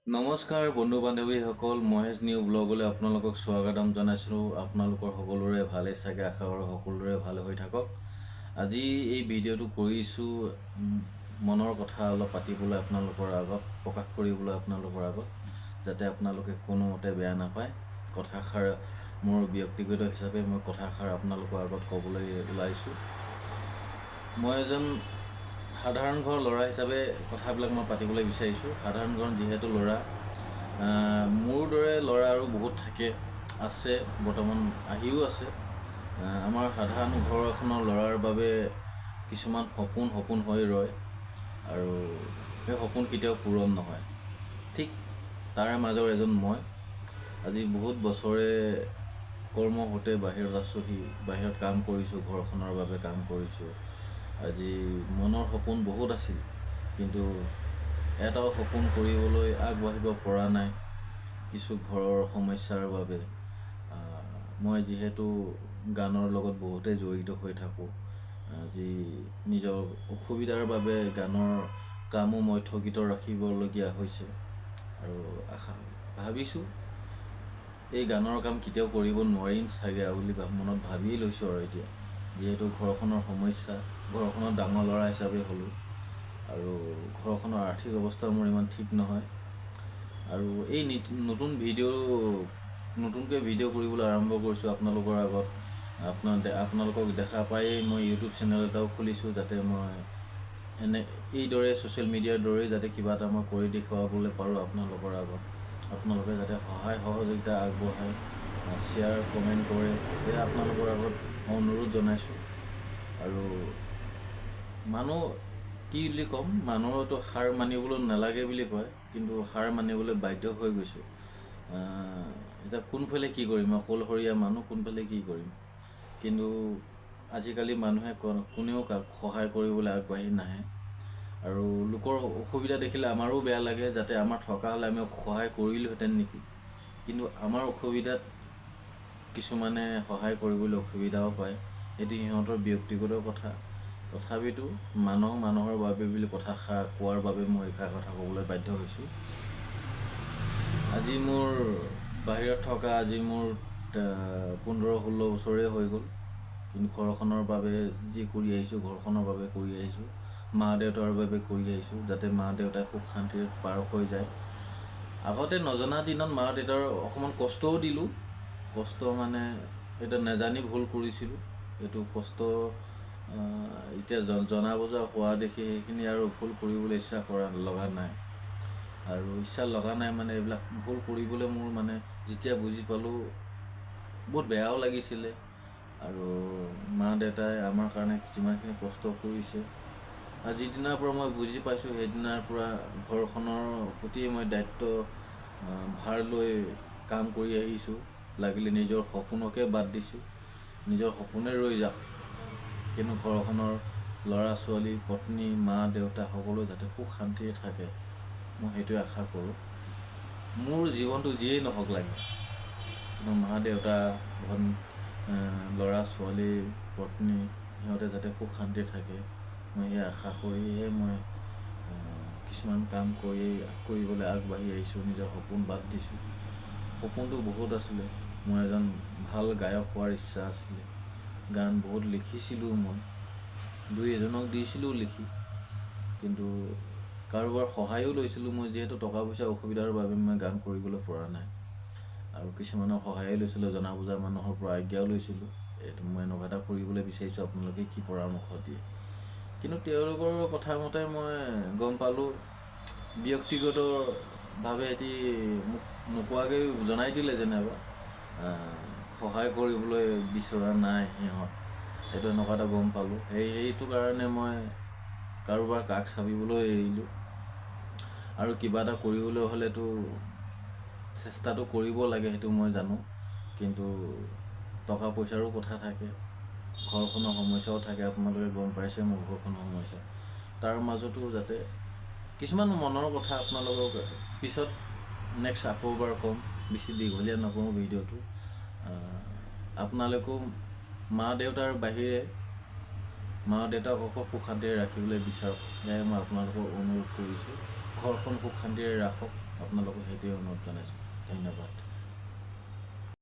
নমস্কাৰ বন্ধু বান্ধৱীসকল, মহেশ নিউ ব্লগলৈ আপোনালোকক স্বাগতম জনাইছোঁ। আপোনালোকৰ সকলোৰে ভালে চাগে, আশা কৰোঁ সকলোৰে ভালে হৈ থাকক। আজি এই ভিডিঅ'টো কৰিছোঁ মনৰ কথা অলপ পাতিবলৈ, আপোনালোকৰ আগত প্ৰকাশ কৰিবলৈ, আপোনালোকৰ আগত, যাতে আপোনালোকে কোনোমতে বেয়া নাপায়। কথাষাৰ মোৰ ব্যক্তিগত হিচাপে মই কথাষাৰ আপোনালোকৰ আগত ক'বলৈ ওলাইছোঁ। মই এজন সাধাৰণ ঘৰৰ ল'ৰা হিচাপে কথাবিলাক মই পাতিবলৈ বিচাৰিছোঁ। সাধাৰণ ঘৰৰ যিহেতু ল'ৰা, মোৰ দৰে ল'ৰা আৰু বহুত আছে, বৰ্তমান আহিও আছে। আমাৰ সাধাৰণ ঘৰ এখনৰ ল'ৰাৰ বাবে কিছুমান সপোন হৈ ৰয়, আৰু সেই সপোন কেতিয়াও পূৰণ নহয়। ঠিক তাৰে মাজৰ এজন মই। আজি বহুত বছৰে কৰ্মসূত্ৰে বাহিৰত আছোঁহি, বাহিৰত কাম কৰিছোঁ, ঘৰখনৰ বাবে কাম কৰিছোঁ। আজি মনৰ সপোন বহুত আছিল, কিন্তু এটাও সপোন কৰিবলৈ আগবাঢ়িব পৰা নাই, কিছু ঘৰৰ সমস্যাৰ বাবে। মই যিহেতু গানৰ লগত বহুতেই জড়িত হৈ থাকোঁ, আজি নিজৰ অসুবিধাৰ বাবে গানৰ কামো মই স্থগিত ৰাখিবলগীয়া হৈছে। আৰু ভাবিছোঁ এই গানৰ কাম কেতিয়াও কৰিব নোৱাৰিম চাগে বুলি মনত ভাবিয়েই লৈছোঁ। আৰু এতিয়া যিহেতু ঘৰখনৰ সমস্যা, ঘৰখনৰ ডাঙৰ ল'ৰা হিচাপে হ'লোঁ, আৰু ঘৰখনৰ আৰ্থিক অৱস্থা মোৰ ইমান ঠিক নহয়। আৰু এই নতুনকৈ ভিডিঅ' কৰিবলৈ আৰম্ভ কৰিছোঁ আপোনালোকৰ আগত। আপোনালোকক দেখা পায়েই মই ইউটিউব চেনেল এটাও খুলিছোঁ, যাতে মই এইদৰে ছ'চিয়েল মিডিয়াৰ দৰেই যাতে কিবা এটা মই কৰি দেখুৱাবলৈ পাৰোঁ আপোনালোকৰ আগত। আপোনালোকে যাতে সহায় সহযোগিতা আগবঢ়ায়, শ্বেয়াৰ কমেণ্ট কৰে, সেয়া আপোনালোকৰ আগত অনুৰোধ জনাইছোঁ। আৰু মানুহ কি বুলি ক'ম, মানুহতো হাৰ মানিবলৈ নালাগে বুলি কয়, কিন্তু হাৰ মানিবলৈ বাধ্য হৈ গৈছোঁ। এতিয়া কোনফালে কি কৰিম, অকলশৰীয়া মানুহ, কোনফালে কি কৰিম। কিন্তু আজিকালি মানুহে কোনেও কাক সহায় কৰিবলৈ আগবাঢ়ি নাহে, আৰু লোকৰ অসুবিধা দেখিলে আমাৰো বেয়া লাগে, যাতে আমাৰ থকা হ'লে আমি সহায় কৰিলোহেঁতেন নেকি। কিন্তু আমাৰ অসুবিধাত কিছুমানে সহায় কৰিবলৈ অসুবিধাও পায়, সেইটো সিহঁতৰ ব্যক্তিগত কথা। তথাপিতো মানুহৰ বাবে বুলি কথাষাৰ কোৱাৰ বাবে মই এইষাৰ কথা ক'বলৈ বাধ্য হৈছোঁ। আজি মোৰ বাহিৰত থকা মোৰ 15-16 বছৰেই হৈ গ'ল, কিন্তু ঘৰখনৰ বাবে যি কৰি আহিছোঁ, ঘৰখনৰ বাবে কৰি আহিছোঁ, মা দেউতাৰ বাবে কৰি আহিছোঁ, যাতে মা দেউতাই সুখ শান্তিৰে পাৰ হৈ যায়। আগতে নজনা দিনত মা দেউতাৰ অকণমান কষ্টও দিলোঁ, কষ্ট মানে এটা নেজানি ভুল কৰিছিলোঁ। এইটো কষ্ট এতিয়া জনা বুজা হোৱা দেখি সেইখিনি আৰু ভুল কৰিবলৈ ইচ্ছা লগা নাই। আৰু ইচ্ছা লগা নাই মানে এইবিলাক ভুল কৰিবলৈ মোৰ মানে যেতিয়া বুজি পালোঁ, বহুত বেয়াও লাগিছিলে। আৰু মা দেউতাই আমাৰ কাৰণে যিমানখিনি কষ্ট কৰিছে, আৰু যিদিনাৰ পৰা মই বুজি পাইছোঁ, সেইদিনাৰ পৰা ঘৰখনৰ প্ৰতি মই দায়িত্ব ভাৰ লৈ কাম কৰি আহিছোঁ। লাগিলে নিজৰ সপোনকে বাদ দিছোঁ, নিজৰ সপোনে ৰৈ যাওক, কিন্তু ঘৰখনৰ ল'ৰা ছোৱালী, পত্নী, মা দেউতা সকলো যাতে সুখ শান্তিৰে থাকে, মই সেইটোৱে আশা কৰোঁ। মোৰ জীৱনটো যিয়েই নহওক লাগে, কিন্তু মা দেউতা, ল'ৰা ছোৱালী, পত্নী, সিহঁতে যাতে সুখ শান্তিৰে থাকে, মই সেই আশা কৰিহে মই কিছুমান কাম কৰিবলৈ আগবাঢ়ি আহিছোঁ। নিজৰ সপোন বাদ দিছোঁ। সপোনটো বহুত আছিলে, মই এজন ভাল গায়ক হোৱাৰ ইচ্ছা আছিলে, গান বহুত লিখিছিলোঁ, মই দুই এজনক দিছিলোঁ লিখি, কিন্তু কাৰোবাৰ সহায়ো লৈছিলোঁ। মই যিহেতু টকা পইচাৰ অসুবিধাৰ বাবে মই গান কৰিবলৈ পৰা নাই, আৰু কিছুমানৰ সহায়ো লৈছিলোঁ, জনা বুজা মানুহৰ পৰা আজ্ঞাও লৈছিলোঁ। এইটো মই এনেকুৱা এটা কৰিবলৈ বিচাৰিছোঁ, আপোনালোকে কি পৰামৰ্শ দিয়ে। কিন্তু তেওঁলোকৰ কথা মতে মই গম পালোঁ, ব্যক্তিগতভাৱে এটি মোক নোকোৱাকৈ জনাই দিলে, যেনিবা সহায় কৰিবলৈ বিচৰা নাই সিহঁত, সেইটো এনেকুৱা এটা গম পালোঁ। সেইটো কাৰণে মই কাৰোবাৰ কাষ চাপিবলৈ এৰিলোঁ। আৰু কিবা এটা কৰিবলৈ হ'লেতো চেষ্টাটো কৰিব লাগে, সেইটো মই জানো, কিন্তু টকা পইচাৰো কথা থাকে, ঘৰখনৰ সমস্যাও থাকে। আপোনালোকে গম পাইছে মোৰ ঘৰখনৰ সমস্যা। তাৰ মাজতো যাতে কিছুমান মনৰ কথা আপোনালোকক পিছত নেক্সট আকৌ এবাৰ ক'ম, বেছি দীঘলীয়া নকৰোঁ ভিডিঅ'টো। আপোনালোকেও মা দেউতাৰ বাহিৰে মা দেউতাক অকল সুখ শান্তিৰে ৰাখিবলৈ বিচাৰক, সেয়াই মই আপোনালোকক অনুৰোধ কৰিছোঁ। ঘৰখন সুখ শান্তিৰে ৰাখক। আপোনালোকক সেইটোৱে অনুৰোধ জনাইছোঁ। ধন্যবাদ।